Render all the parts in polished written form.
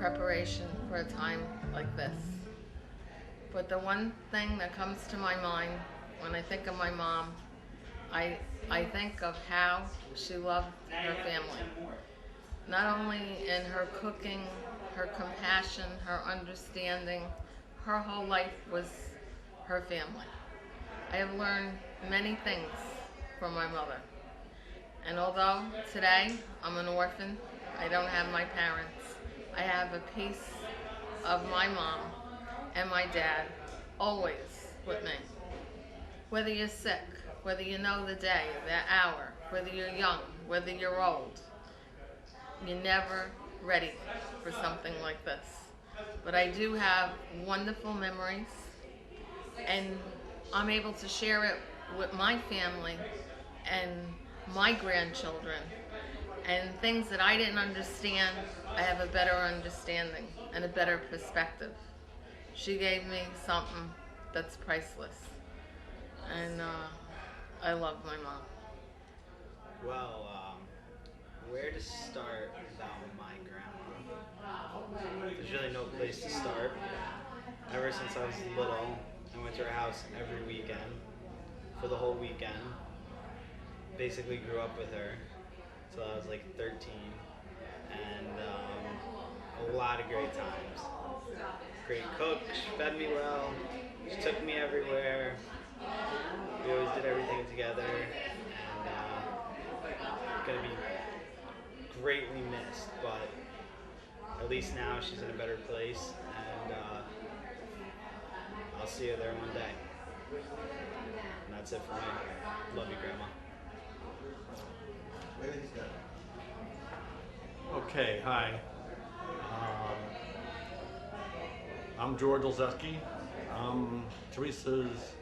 preparation for a time like this. But the one thing that comes to my mind when I think of my mom, I think of how she loved her family. Not only in her cooking, her compassion, her understanding, her whole life was her family. I have learned many things from my mother. And although today I'm an orphan, I don't have my parents, I have a piece of my mom and my dad always with me. Whether you're sick, whether you know the day, the hour, whether you're young, whether you're old, you're never ready for something like this. But I do have wonderful memories, and I'm able to share it with my family and my grandchildren, and things that I didn't understand, I have a better understanding and a better perspective. She gave me something that's priceless, and I love my mom. Well, where to start about my grandma? There's really no place to start. Ever since I was little, I went to her house every weekend, for the whole weekend. Basically grew up with her till I was like 13, and a lot of great times. Great cook, she fed me well, she took me everywhere, we always did everything together, and gonna be greatly missed, but at least now she's in a better place, and I'll see her there one day. And that's it for me. Love you, Grandma. Okay, hi. I'm George Olszewski. I'm Teresa's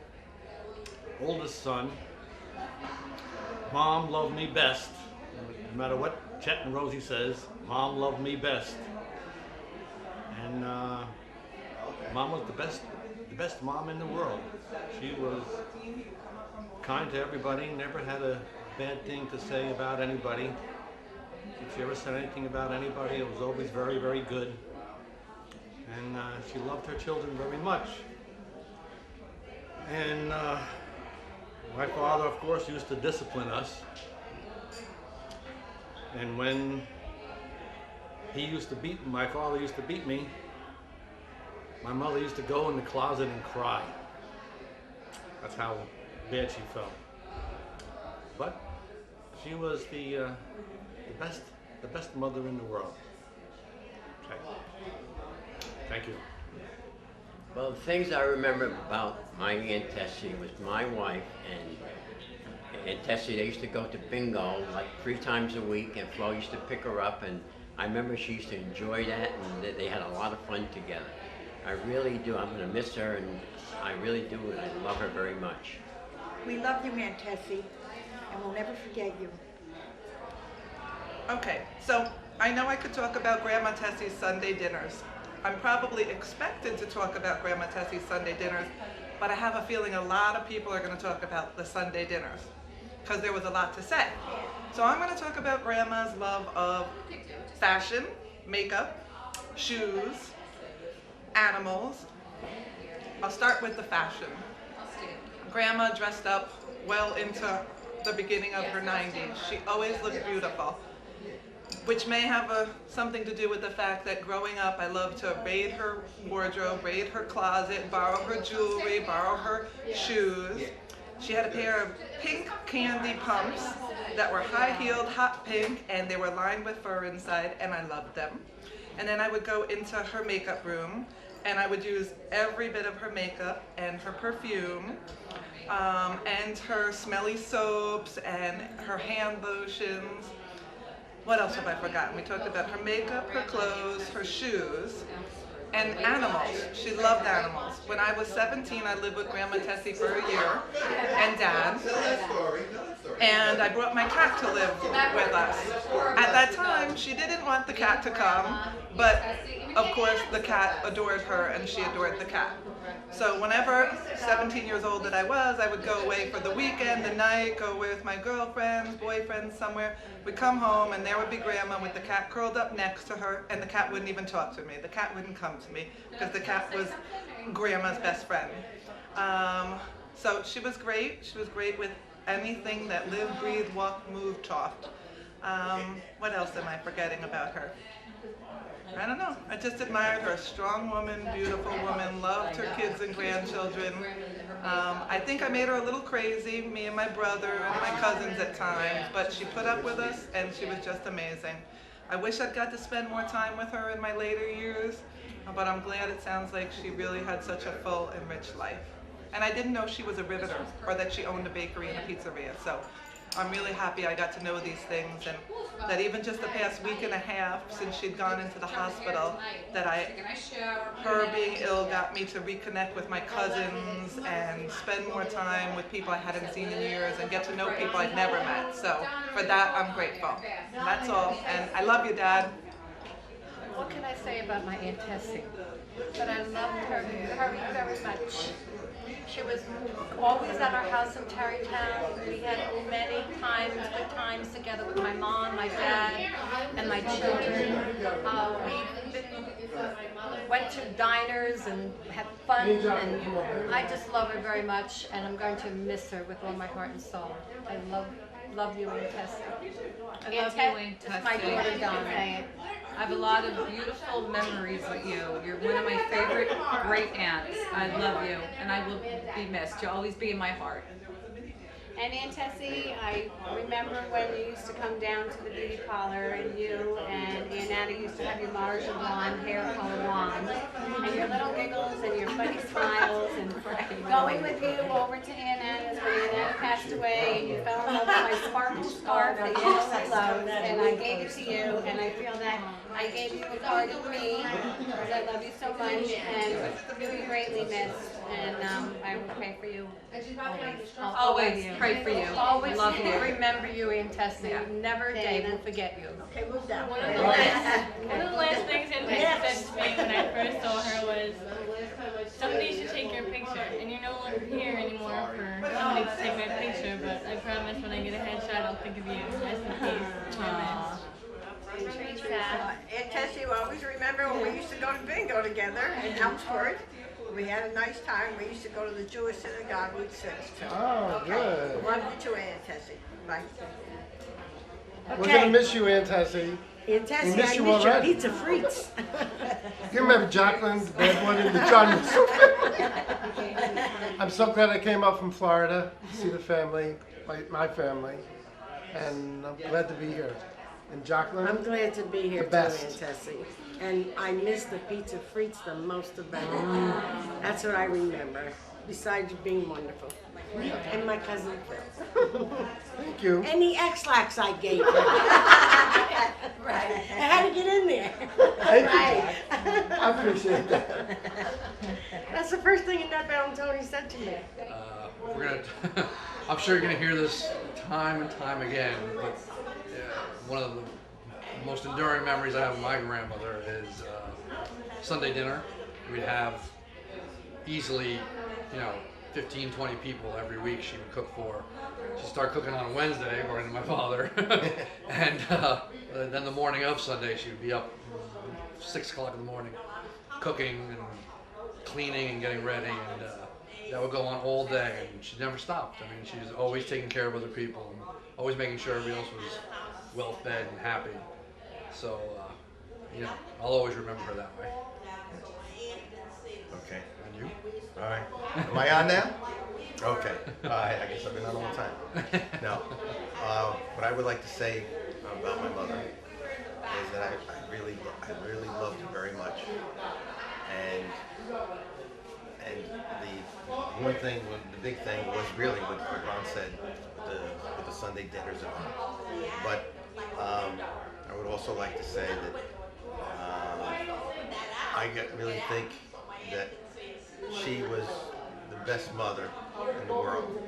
oldest son. Mom loved me best. No matter what Chet and Rosie says, Mom loved me best. And Mom was the best mom in the world. She was kind to everybody, never had a bad thing to say about anybody. If she ever said anything about anybody, it was always very, very good. And she loved her children very much. And my father, of course, used to discipline us. And when my father used to beat me, my mother used to go in the closet and cry. That's how bad she felt. But she was the best mother in the world. Okay. Thank you. Well, the things I remember about my Aunt Tessie was my wife and Aunt Tessie. They used to go to bingo like 3 times a week, and Flo used to pick her up, and I remember she used to enjoy that, and they had a lot of fun together. I really do. I'm going to miss her, and I really do, and I love her very much. We love you, Aunt Tessie, and we'll never forget you. Okay, so I know I could talk about Grandma Tessie's Sunday dinners. I'm probably expected to talk about Grandma Tessie's Sunday dinners, but I have a feeling a lot of people are going to talk about the Sunday dinners because there was a lot to say. So I'm going to talk about Grandma's love of fashion, makeup, shoes, animals. I'll start with the fashion. Grandma dressed up well into the beginning of her 90s. She always looked beautiful, which may have something to do with the fact that growing up I loved to raid her wardrobe, raid her closet, borrow her jewelry, borrow her shoes. She had a pair of pink candy pumps that were high-heeled, hot pink, and they were lined with fur inside, and I loved them. And then I would go into her makeup room, and I would use every bit of her makeup and her perfume, and her smelly soaps and her hand lotions. What else have I forgotten? We talked about her makeup, her clothes, her shoes, and animals. She loved animals. When I was 17, I lived with Grandma Tessie for a year, and Dad, and I brought my cat to live with us. At that time, she didn't want the cat to come But of course the cat adored her and she adored the cat. So whenever 17 years old that I was, I would go away for the weekend, the night, go away with my girlfriends, boyfriends, somewhere. We'd come home and there would be Grandma with the cat curled up next to her, and the cat wouldn't even talk to me. The cat wouldn't come to me because the cat was Grandma's best friend. So she was great. She was great with anything that lived, breathed, walked, moved, talked. What else am I forgetting about her? I don't know. I just admired her. Strong woman, beautiful woman, loved her kids and grandchildren. I think I made her a little crazy, me and my brother and my cousins at times, but she put up with us and she was just amazing. I wish I'd got to spend more time with her in my later years, but I'm glad it sounds like she really had such a full and rich life. And I didn't know she was a riveter or that she owned a bakery and a pizzeria, so I'm really happy I got to know these things, and that even just the past week and a half since she'd gone into the hospital, that her being ill got me to reconnect with my cousins and spend more time with people I hadn't seen in years and get to know people I'd never met. So for that, I'm grateful. And that's all. And I love you, Dad. What can I say about my Aunt Tessie? But I loved her very much. She was always at our house in Tarrytown. We had many times, good times together with my mom, my dad, and my children. We went to diners and had fun, and I just love her very much, and I'm going to miss her with all my heart and soul. I love you, Aunt Tessie. I love you, Aunt It's my Tessie. daughter Donna. I have a lot of beautiful memories with you. You're one of my favorite great aunts. I love you, and I will be missed. You'll always be in my heart. And Aunt Tessie, I remember when you used to come down to the beauty parlor, and you and Aunt Anna used to have your Marja blonde hair color wands, and your little giggles and your funny smiles, and going with you over to Aunt Anna's when Aunt Anna passed away, and you fell in love with my sparkle scarf that you always loved, and I gave it to you, and I feel that I gave you a part of me, because I love you so much, and you'll be greatly missed, and I will pray for you always. Always pray for you. Always Love you. remember you, Aunt Tessie. Yeah. Never a day will forget you. Okay, move down. One of the last things Aunt Tessie said to me when I first saw her was, somebody should take your picture, and you're no longer here anymore for somebody to take my picture, but I promise when I get a headshot, I'll think of you. Rest in peace. Amen. Aunt Tessie will always remember when we used to go to bingo together in Elmsford. We had a nice time. We used to go to the Jewish synagogue Route 6 too. Oh, good. Love you too, Aunt Tessie. Bye. We're gonna miss you, Aunt Tessie. Aunt Tessie, We miss I you miss your already. pizza frites. You remember Jacqueline, the bad one in the John I'm so glad I came up from Florida to see the family, my family, and I'm glad to be here. And Jacqueline, I'm glad to be here The too, best. Aunt Tessie. And I miss the pizza frites the most about it. That's what I remember, besides you being wonderful. And my cousin Phil. thank you. And the X-Lax I gave you. Right. I had to get in there. Thank Right. you. I appreciate that. That's the first thing Annette Valentoni said to me. We're gonna. I'm sure you're gonna hear this time and time again, but one of the most enduring memories I have of my grandmother is Sunday dinner. We'd have easily, 15, 20 people every week she would cook for. She'd start cooking on a Wednesday, according to my father, and then the morning of Sunday she would be up 6 o'clock in the morning, cooking and cleaning and getting ready, and that would go on all day, and she never stopped. I mean, she was always taking care of other people, and always making sure everybody else was well fed and happy. So, I'll always remember her that way. Okay. And you? All right. Am I on now? Okay. I guess I've been on all the time. No. What I would like to say about my mother is that I really loved her very much. And the one thing, the big thing was really what Ron said with the Sunday dinners and all. But I would also like to say that I really think that she was the best mother in the world,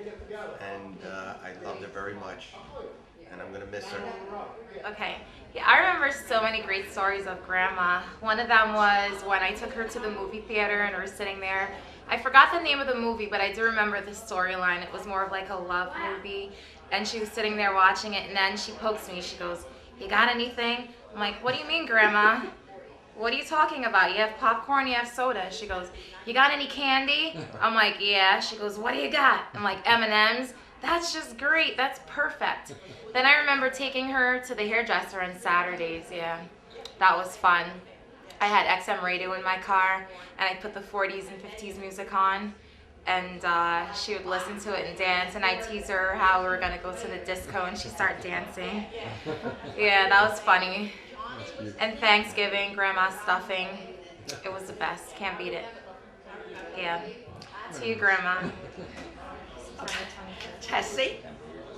and I loved her very much. and I'm gonna miss her. Okay. Yeah, I remember so many great stories of Grandma. One of them was when I took her to the movie theater and we were sitting there. I forgot the name of the movie, but I do remember the storyline. It was more of like a love movie. And she was sitting there watching it, and then she pokes me. She goes, "You got anything?" I'm like, "What do you mean, Grandma? What are you talking about? You have popcorn, you have soda." She goes, "You got any candy?" I'm like, "Yeah." She goes, "What do you got?" I'm like, "M&Ms." That's just great. That's perfect. Then I remember taking her to the hairdresser on Saturdays. Yeah, that was fun. I had XM radio in my car, and I put the 40s and 50s music on, and she would listen to it and dance, and I tease her how we were going to go to the disco, and she'd start dancing. Yeah, that was funny. And Thanksgiving, Grandma stuffing. It was the best. Can't beat it. Yeah. To you, Grandma. Tessie,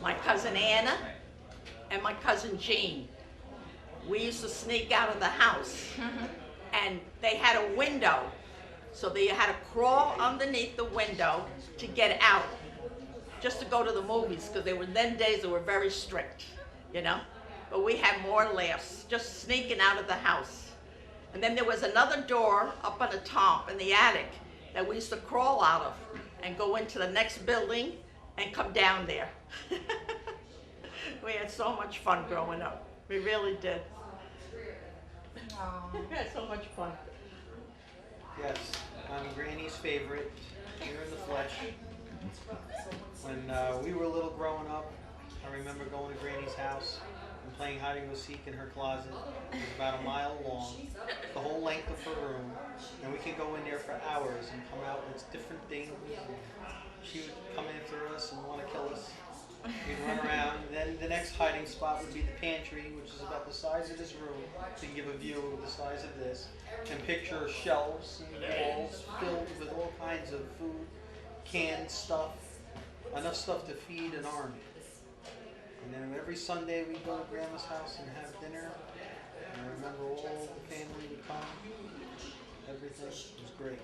my cousin Anna, and my cousin Jean. We used to sneak out of the house, and they had a window, so they had to crawl underneath the window to get out, just to go to the movies, because they were then days that were very strict, you know. But we had more laughs, just sneaking out of the house. And then there was another door up on the top in the attic that we used to crawl out of and go into the next building and come down there. We had so much fun growing up. We really did. We had so much fun. Yes, I'm Granny's favorite, here in the flesh. When we were little growing up, I remember going to Granny's house and playing hide and go seek in her closet. It was about a mile long, the whole length of her room, and we could go in there for hours and come out with different things. She would come after us and want to kill us. We'd run around. Then the next hiding spot would be the pantry, which is about the size of this room, to give a view of the size of this. And picture shelves and walls filled with all kinds of food, canned stuff, enough stuff to feed an army. And then every Sunday we'd go to Grandma's house and have dinner. And I remember all the family would come. Everything was great.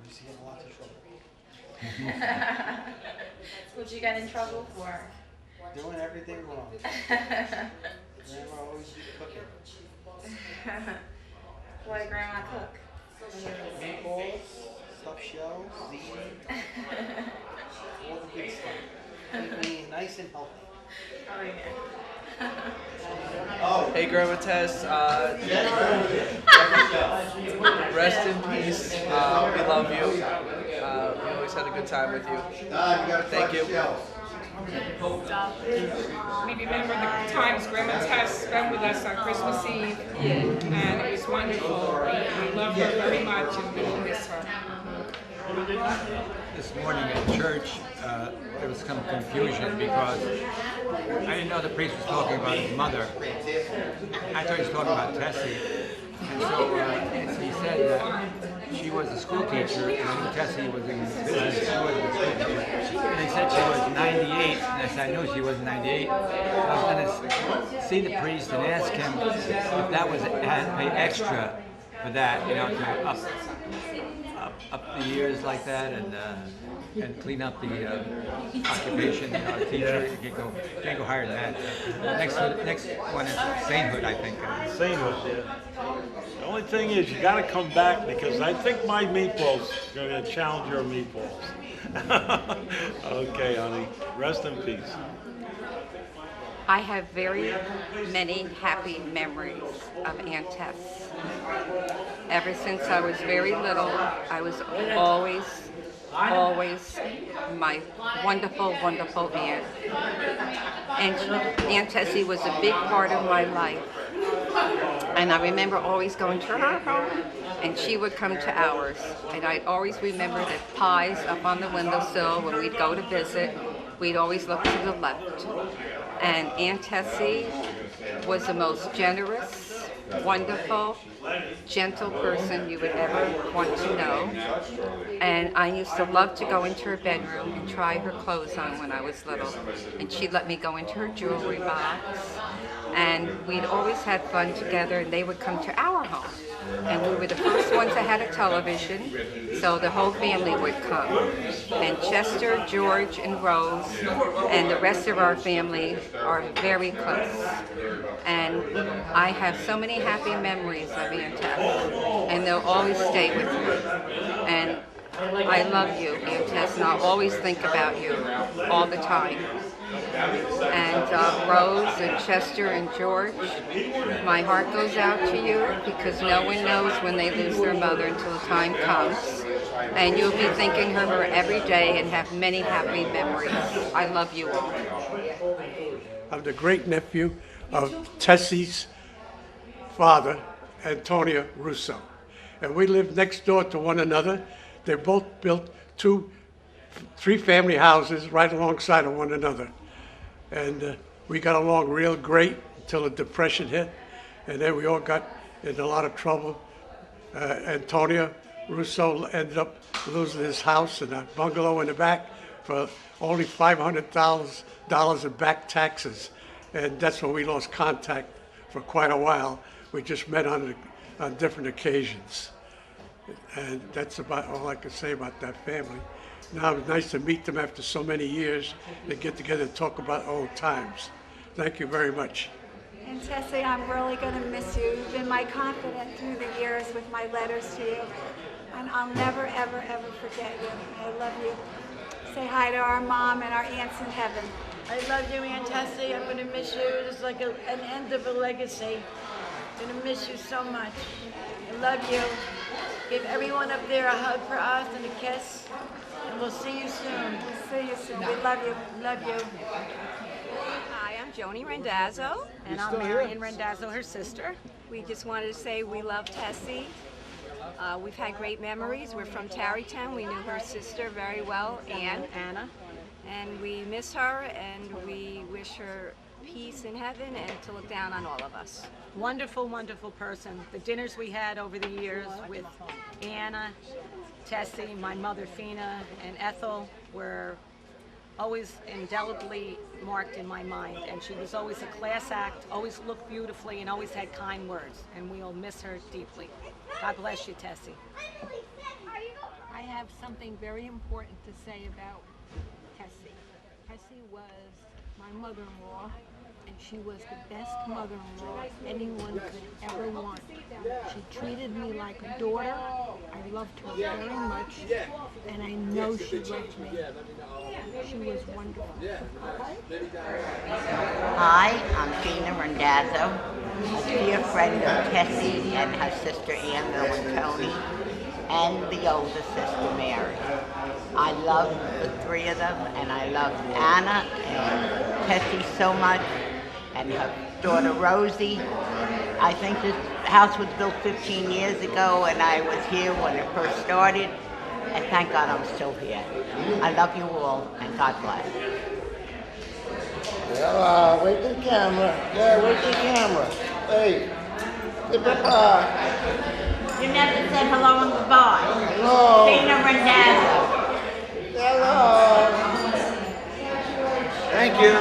We used to get in lots of trouble. What'd you get in trouble for? Doing everything wrong. Grandma always did cooking. What did Grandma cook? Meatballs, stuffed shells, ziti, all the good stuff. Keep me nice and healthy. Oh yeah. Hey Grandma Tess, rest in peace. We love you. We always had a good time with you. Thank you. We remember the times Grandma Tess spent with us on Christmas Eve, and it was wonderful. We love her very much, and we will miss her. This morning at church, there was some confusion because I didn't know the priest was talking about his mother. I thought he was talking about Tessie. And so he said that she was a school teacher, and I knew Tessie was in business. She wasn't a school teacher. And he said she was 98, and I said, I knew she wasn't 98. So I was going to see the priest and ask him if that was, I had to pay extra for that, you know, to up the years like that, and clean up the occupation. You know, a teacher, you can't go higher than that. Next one is sainthood, I think. Sainthood, yeah. The only thing is, you got to come back because I think my meatballs are going to challenge your meatballs. Okay, honey. Rest in peace. I have very many happy memories of Aunt Tess. Ever since I was very little, I was always my wonderful, wonderful aunt. And Aunt Tessie was a big part of my life. And I remember always going to her home, and she would come to ours. And I always remember the pies up on the windowsill when we'd go to visit. We'd always look to the left. And Aunt Tessie was the most generous, wonderful, gentle person you would ever want to know. And I used to love to go into her bedroom and try her clothes on when I was little. And she'd let me go into her jewelry box. And we'd always had fun together, and they would come to our home. and we were the first ones that had a television, so the whole family would come. And Chester, George, and Rose, and the rest of our family are very close. And I have so many happy memories of Aunt Tess, and they'll always stay with me. And I love you, Aunt Tess, and I'll always think about you all the time. And Rose and Chester and George, my heart goes out to you because no one knows when they lose their mother until the time comes. And you'll be thinking of her every day and have many happy memories. I love you all. I'm the great nephew of Tessie's father, Antonio Russo. And we lived next door to one another. They both built three family houses right alongside of one another. And we got along real great until the Depression hit. And then we all got in a lot of trouble. Antonio Russo ended up losing his house and a bungalow in the back for only $500,000 in back taxes. And that's when we lost contact for quite a while. We just met on different occasions. And that's about all I can say about that family. Now it's nice to meet them after so many years and get together and talk about old times. Thank you very much. And Tessie, I'm really going to miss you. You've been my confidant through the years with my letters to you. And I'll never, ever, ever forget you. I love you. Say hi to our mom and our aunts in heaven. I love you, Aunt Tessie. I'm going to miss you. It's like an end of a legacy. I'm going to miss you so much. I love you. Give everyone up there a hug for us and a kiss. And we'll see you soon. We'll see you soon. We love you. Love you. Hi, I'm Joni Rendazzo. And I'm Marion Rendazzo, her sister. We just wanted to say we love Tessie. We've had great memories. We're from Tarrytown. We knew her sister very well, Anna. And we miss her, and we wish her peace in heaven and to look down on all of us. Wonderful, wonderful person. The dinners we had over the years with Anna, Tessie, my mother Fina, and Ethel were always indelibly marked in my mind. And she was always a class act, always looked beautifully, and always had kind words. And we'll miss her deeply. God bless you, Tessie. I have something very important to say about Tessie. Tessie was my mother-in-law, and she was the best mother-in-law anyone could ever want. She treated me like a daughter. I loved her very much, and I know she loved me. She was wonderful. Hi, I'm Gina Rendazzo, a dear friend of Tessie and her sister Annabelle and Tony, and the older sister Mary. I love the three of them, and I love Anna and Tessie so much, and her daughter Rosie. I think this house was built 15 years ago, and I was here when it first started, and thank God I'm still here. I love you all, and God bless. Yeah, wait to the camera. Yeah, wait to the camera. Hey, say bye-bye. You never said hello and goodbye. Hello. Gina Rendazzo. Hello. Thank you.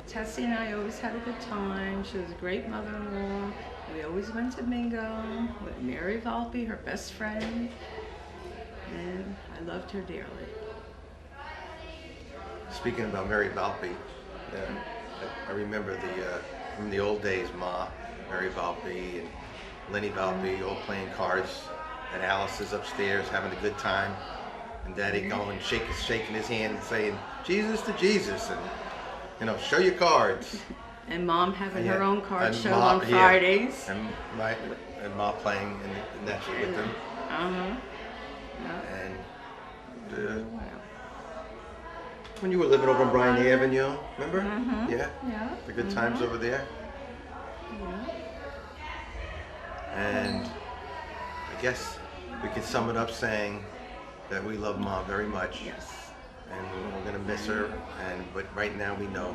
Tessie and I always had a good time. She was a great mother-in-law. We always went to bingo with Mary Volpe, her best friend, and I loved her dearly. Speaking about Mary Volpe, I remember from the old days, Ma, Mary Volpe, and Lenny Volpe all playing cards, and Alice is upstairs having a good time, and Daddy going shaking his hand and saying, "Jesus to Jesus," and show your cards. And Mom having her own card and show Ma, on Fridays. Yeah, and Ma playing in that with them. And when you were living over on Bryan Avenue, remember? Yeah. The good times over there. And I guess we can sum it up saying that we love Mom very much. Yes. And we're going to miss her. But right now we know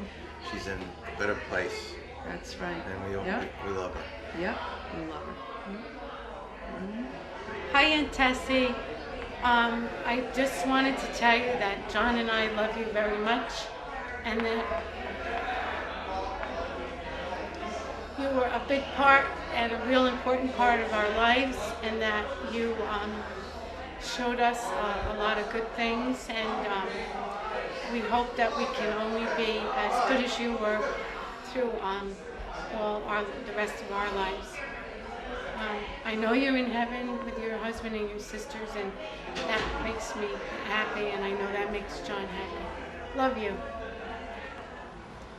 she's in a better place. That's right. And we love her. Yep, we love her. Hi, Aunt Tessie. I just wanted to tell you that John and I love you very much, and that you were a big part and a real important part of our lives, and that you showed us a lot of good things, and we hope that we can only be as good as you were through the rest of our lives. I know you're in heaven with your husband and your sisters, and that makes me happy, and I know that makes John happy. Love you.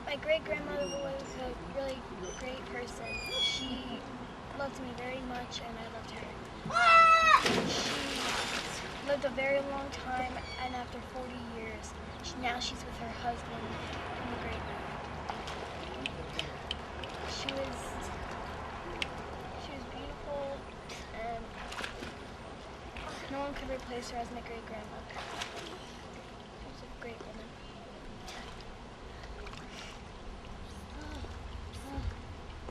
My great-grandmother was a really great person. She loved me very much, and I loved her. She lived a very long time, and after 40 years, now she's with her husband in the great room. She was beautiful, and no one could replace her as my great-grandmother. She was a great woman.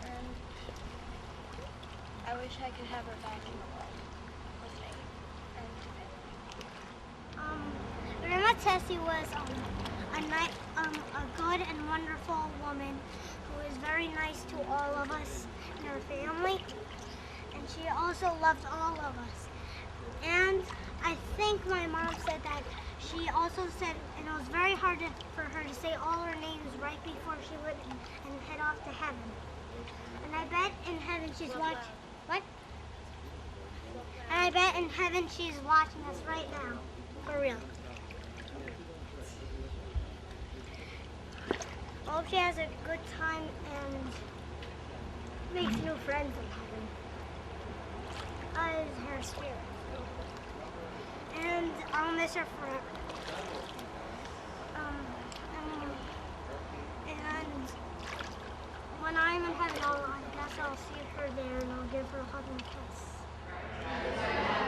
And I wish I could have her back in the world with me. Grandma Tessie was a good and wonderful woman who was very nice to all of us in her family, and she also loved all of us. And I think my mom said that she also said, and it was very hard for her to say all her names right before she went and head off to heaven. And I bet in heaven she's watching. What? And I bet in heaven she's watching us right now, for real. I hope she has a good time and makes new friends in heaven. As her spirit. And I'll miss her forever. And when I'm in heaven, I guess I'll see her there and I'll give her a hug and a kiss.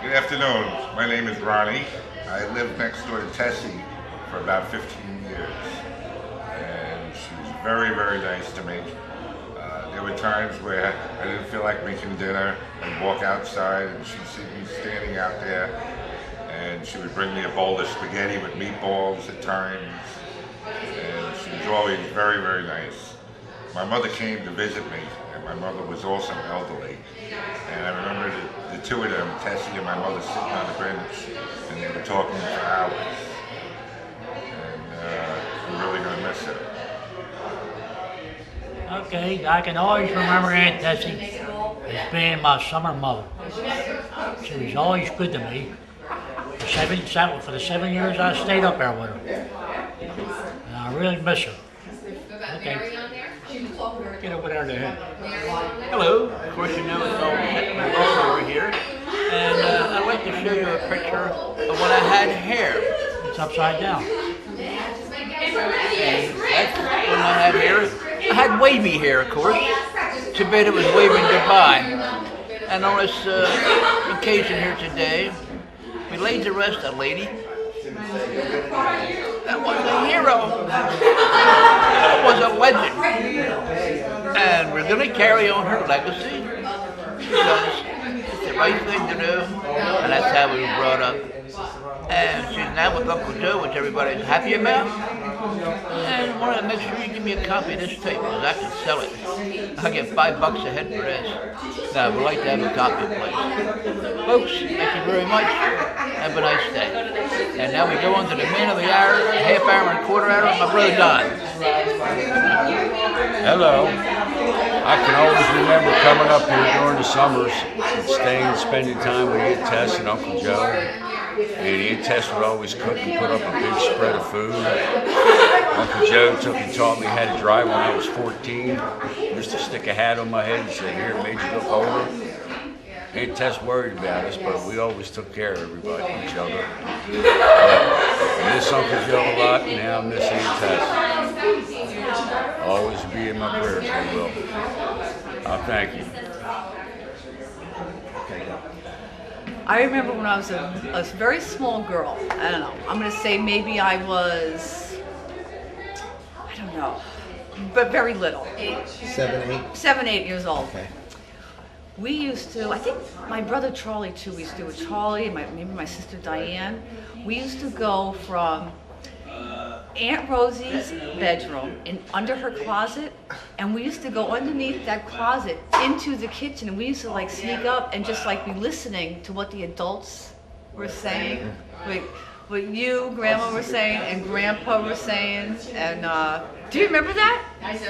Good afternoon. My name is Ronnie. I lived next door to Tessie for about 15 years. And she was very, very nice to me. There were times where I didn't feel like making dinner. I'd walk outside and she'd see me standing out there, and she would bring me a bowl of spaghetti with meatballs at times. And she was always very, very nice. My mother came to visit me, and my mother was also elderly. And I remember the two of them, Tessie and my mother, sitting on the bench, and they were talking for hours. And we're really going to miss her. Okay, I can always remember Aunt Tessie as being my summer mother. She was always good to me. For the 7 years I stayed up there with her. And I really miss her. Okay. Get over there to him. Hello. Of course, you know it's all over here. And I'd like to show you a picture of when I had hair. It's upside down. And that's when I had hair. I had wavy hair, of course. Too bad it was waving goodbye. And on this occasion here today, we laid to rest a lady. That was a hero. That was a legend. And we're going to carry on her legacy because it's the right thing to do, and that's how we were brought up. And she's now with Uncle Joe, which everybody's happy about. And I want to make sure you give me a copy of this tape, because I can sell it. I'll get $5 a head for this. Now, I would like to have a copy, please. Folks, thank you very much. Have a nice day. And now we go on to the man of the hour, a half hour and a quarter hour, my brother Don. Hello. I can always remember coming up here during the summers and staying and spending time with Aunt Tess and Uncle Joe. And Aunt Tess would always cook and put up a big spread of food. Uncle Joe took and taught me how to drive when I was 14. Used to stick a hat on my head and say, "Here, it made you look older." Aunt Tess worried about us, but we always took care of everybody, each other. I miss Uncle Joe a lot, and now I miss Aunt Tess. Always be in my prayers, they will. Thank you. I remember when I was a very small girl. I don't know. I'm going to say maybe I was, I don't know, but very little. 7, 8? 7, 8 years old. Okay. We used to, I think my brother Charlie too, we used to do with Charlie and maybe my sister Diane. We used to go from Aunt Rosie's bedroom and under her closet, and we used to go underneath that closet into the kitchen, and we used to like sneak up and just like be listening to what the adults were saying, like what you, Grandma, were saying, and Grandpa were saying, and do you remember that?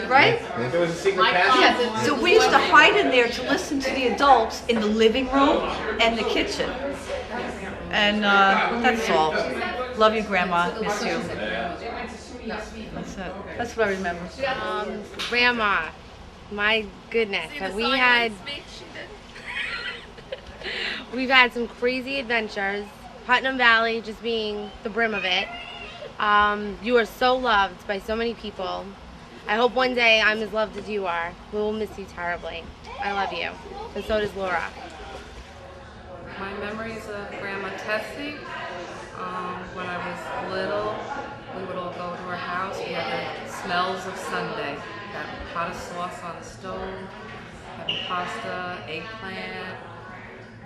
Right? There was a secret passage. Yeah. So we used to hide in there to listen to the adults in the living room and the kitchen, and that's all. Love you, Grandma. Miss you. That's it. That's what I remember. Grandma, my goodness, we've had some crazy adventures. Putnam Valley just being the brim of it. You are so loved by so many people. I hope one day I'm as loved as you are. We will miss you terribly. I love you, and so does Laura. My memories of Grandma Tessie. When I was little, we would all go to her house. We had the smells of Sunday. That pot of sauce on the stove, having pasta, eggplant,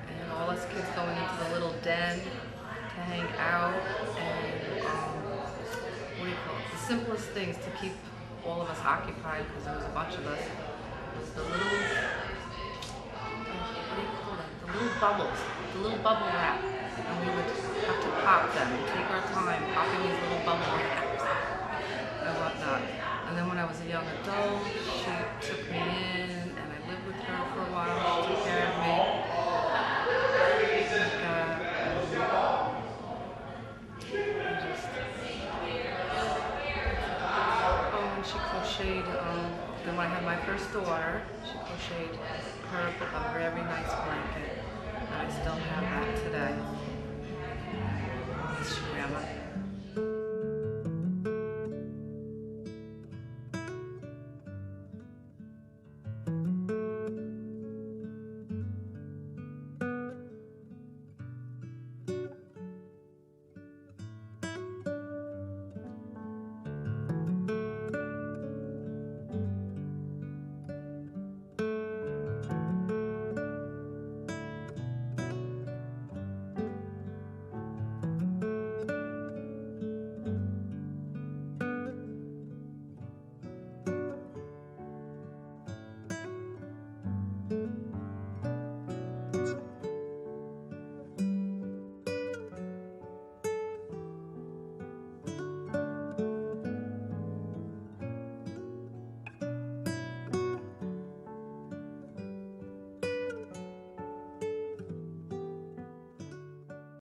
and all us kids going into the little den to hang out. And what do you call it? The simplest things to keep all of us occupied, because there was a bunch of us, was the little, what do you call it? The little bubbles, the little bubble wrap. And we would have to pop them and take our time popping these little bubble wraps and whatnot. And then when I was a young adult, she took me in and I lived with her for a while. She took care of me. And she crocheted, then when I had my first daughter, she crocheted her a very nice blanket. And I still have that today. Miss you, Grandma. Thank you.